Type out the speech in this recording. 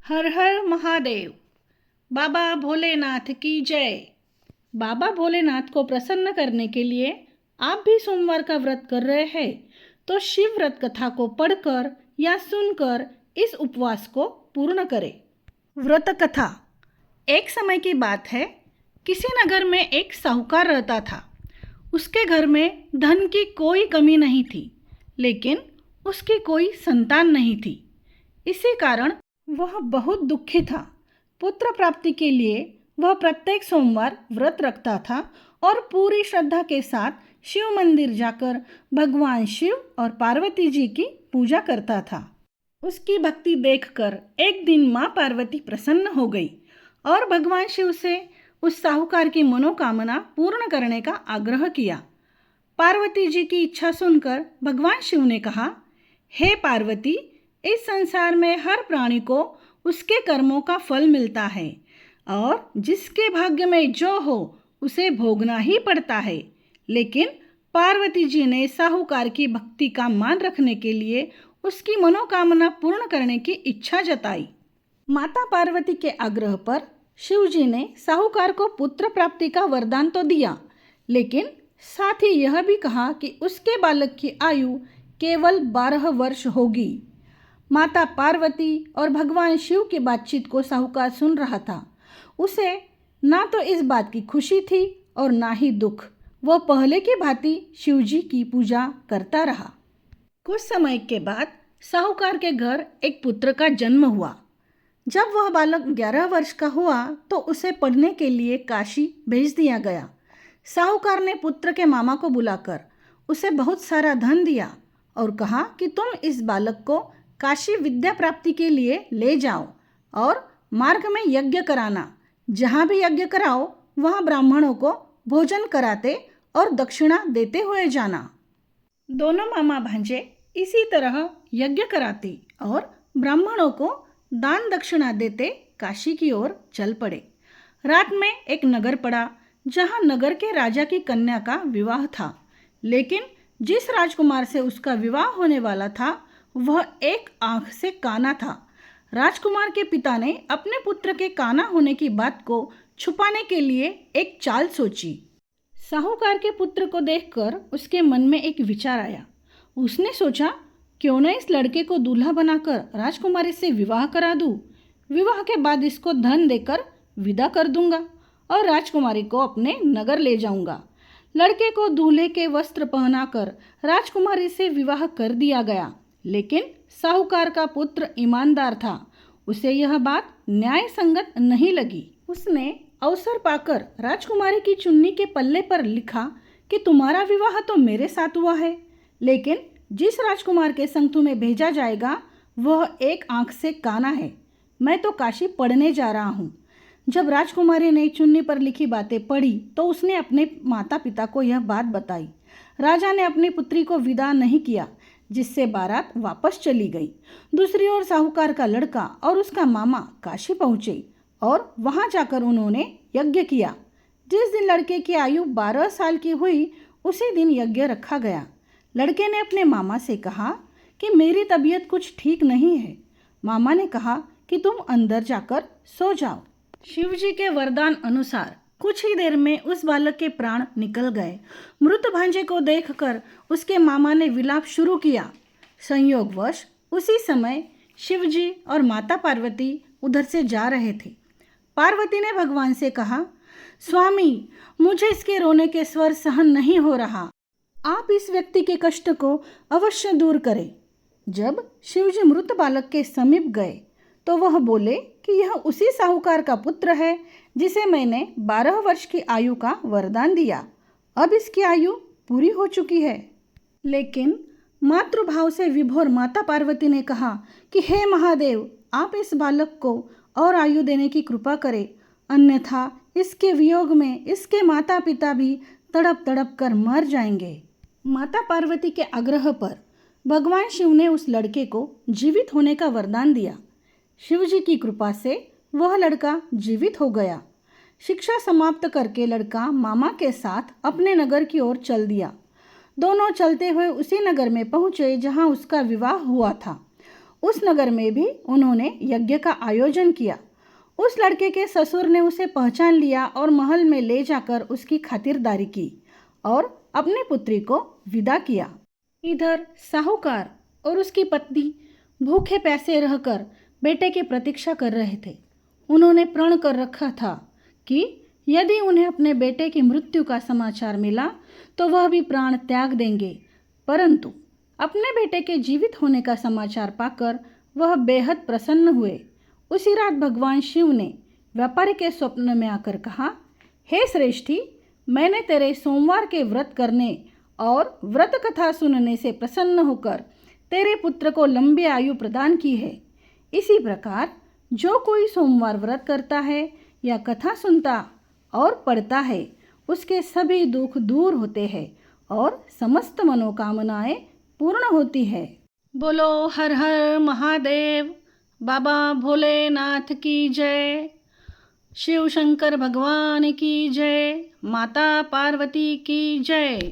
हर हर महादेव। बाबा भोलेनाथ की जय। बाबा भोलेनाथ को प्रसन्न करने के लिए आप भी सोमवार का व्रत कर रहे हैं तो शिव व्रत कथा को पढ़कर या सुनकर इस उपवास को पूर्ण करें। व्रत कथा। एक समय की बात है, किसी नगर में एक साहूकार रहता था। उसके घर में धन की कोई कमी नहीं थी, लेकिन उसकी कोई संतान नहीं थी। इसी कारण वह बहुत दुखी था। पुत्र प्राप्ति के लिए वह प्रत्येक सोमवार व्रत रखता था और पूरी श्रद्धा के साथ शिव मंदिर जाकर भगवान शिव और पार्वती जी की पूजा करता था। उसकी भक्ति देखकर एक दिन माँ पार्वती प्रसन्न हो गई और भगवान शिव से उस साहूकार की मनोकामना पूर्ण करने का आग्रह किया। पार्वती जी की इच्छा सुनकर भगवान शिव ने कहा, हे पार्वती, इस संसार में हर प्राणी को उसके कर्मों का फल मिलता है और जिसके भाग्य में जो हो उसे भोगना ही पड़ता है। लेकिन पार्वती जी ने साहूकार की भक्ति का मान रखने के लिए उसकी मनोकामना पूर्ण करने की इच्छा जताई। माता पार्वती के आग्रह पर शिव जी ने साहूकार को पुत्र प्राप्ति का वरदान तो दिया, लेकिन साथ ही यह भी कहा कि उसके बालक की आयु केवल 12 वर्ष होगी। माता पार्वती और भगवान शिव की बातचीत को साहूकार सुन रहा था। उसे ना तो इस बात की खुशी थी और ना ही दुख। वह पहले की भांति शिव जी की पूजा करता रहा। कुछ समय के बाद साहूकार के घर एक पुत्र का जन्म हुआ। जब वह बालक 11 वर्ष का हुआ तो उसे पढ़ने के लिए काशी भेज दिया गया। साहूकार ने पुत्र के मामा को बुलाकर उसे बहुत सारा धन दिया और कहा कि तुम इस बालक को काशी विद्या प्राप्ति के लिए ले जाओ और मार्ग में यज्ञ कराना। जहाँ भी यज्ञ कराओ वहाँ ब्राह्मणों को भोजन कराते और दक्षिणा देते हुए जाना। दोनों मामा भांजे इसी तरह यज्ञ कराते और ब्राह्मणों को दान दक्षिणा देते काशी की ओर चल पड़े। रात में एक नगर पड़ा जहाँ नगर के राजा की कन्या का विवाह था, लेकिन जिस राजकुमार से उसका विवाह होने वाला था वह एक आंख से काना था। राजकुमार के पिता ने अपने पुत्र के काना होने की बात को छुपाने के लिए एक चाल सोची। साहूकार के पुत्र को देखकर उसके मन में एक विचार आया। उसने सोचा, क्यों न इस लड़के को दूल्हा बनाकर राजकुमारी से विवाह करा दूं। विवाह के बाद इसको धन देकर विदा कर दूंगा और राजकुमारी को अपने नगर ले जाऊंगा। लड़के को दूल्हे के वस्त्र पहनाकर राजकुमारी से विवाह कर दिया गया, लेकिन साहूकार का पुत्र ईमानदार था। उसे यह बात न्याय संगत नहीं लगी। उसने अवसर पाकर राजकुमारी की चुन्नी के पल्ले पर लिखा कि तुम्हारा विवाह तो मेरे साथ हुआ है, लेकिन जिस राजकुमार के संग तुम्हें भेजा जाएगा वह एक आंख से काना है। मैं तो काशी पढ़ने जा रहा हूँ। जब राजकुमारी ने चुन्नी पर लिखी बातें पढ़ी तो उसने अपने माता पिता को यह बात बताई। राजा ने अपनी पुत्री को विदा नहीं किया, जिससे बारात वापस चली गई। दूसरी ओर साहूकार का लड़का और उसका मामा काशी पहुँचे और वहाँ जाकर उन्होंने यज्ञ किया। जिस दिन लड़के की आयु 12 साल की हुई उसी दिन यज्ञ रखा गया। लड़के ने अपने मामा से कहा कि मेरी तबीयत कुछ ठीक नहीं है। मामा ने कहा कि तुम अंदर जाकर सो जाओ। शिव जी के वरदान अनुसार कुछ ही देर में उस बालक के प्राण निकल गए। मृत भांजे को देखकर उसके मामा ने विलाप शुरू किया। संयोगवश उसी समय शिव जी और माता पार्वती उधर से जा रहे थे। पार्वती ने भगवान से कहा, स्वामी, मुझे इसके रोने के स्वर सहन नहीं हो रहा। आप इस व्यक्ति के कष्ट को अवश्य दूर करें। जब शिवजी मृत बालक के समीप गए तो वह बोले कि यह उसी साहूकार का पुत्र है जिसे मैंने 12 वर्ष की आयु का वरदान दिया। अब इसकी आयु पूरी हो चुकी है। लेकिन मातृभाव से विभोर माता पार्वती ने कहा कि हे महादेव, आप इस बालक को और आयु देने की कृपा करें, अन्यथा इसके वियोग में इसके माता पिता भी तड़प तड़प कर मर जाएंगे। माता पार्वती के आग्रह पर भगवान शिव ने उस लड़के को जीवित होने का वरदान दिया। शिव जी की कृपा से वह लड़का जीवित हो गया। शिक्षा समाप्त करके लड़का मामा के साथ अपने नगर की ओर चल दिया। दोनों चलते हुए उसी नगर में पहुँचे जहाँ उसका विवाह हुआ था। उस नगर में भी उन्होंने यज्ञ का आयोजन किया। उस लड़के के ससुर ने उसे पहचान लिया और महल में ले जाकर उसकी खातिरदारी की और अपनी पुत्री को विदा किया। इधर साहूकार और उसकी पत्नी भूखे प्यासे रहकर बेटे की प्रतीक्षा कर रहे थे। उन्होंने प्रण कर रखा था कि यदि उन्हें अपने बेटे की मृत्यु का समाचार मिला तो वह भी प्राण त्याग देंगे, परंतु अपने बेटे के जीवित होने का समाचार पाकर वह बेहद प्रसन्न हुए। उसी रात भगवान शिव ने व्यापारी के स्वप्न में आकर कहा, हे श्रेष्ठी, मैंने तेरे सोमवार के व्रत करने और व्रत कथा सुनने से प्रसन्न होकर तेरे पुत्र को लंबी आयु प्रदान की है। इसी प्रकार जो कोई सोमवार व्रत करता है या कथा सुनता और पढ़ता है, उसके सभी दुख दूर होते हैं और समस्त मनोकामनाएं पूर्ण होती है। बोलो हर हर महादेव, बाबा भोलेनाथ की जय, शिव शंकर भगवान की जय, माता पार्वती की जय।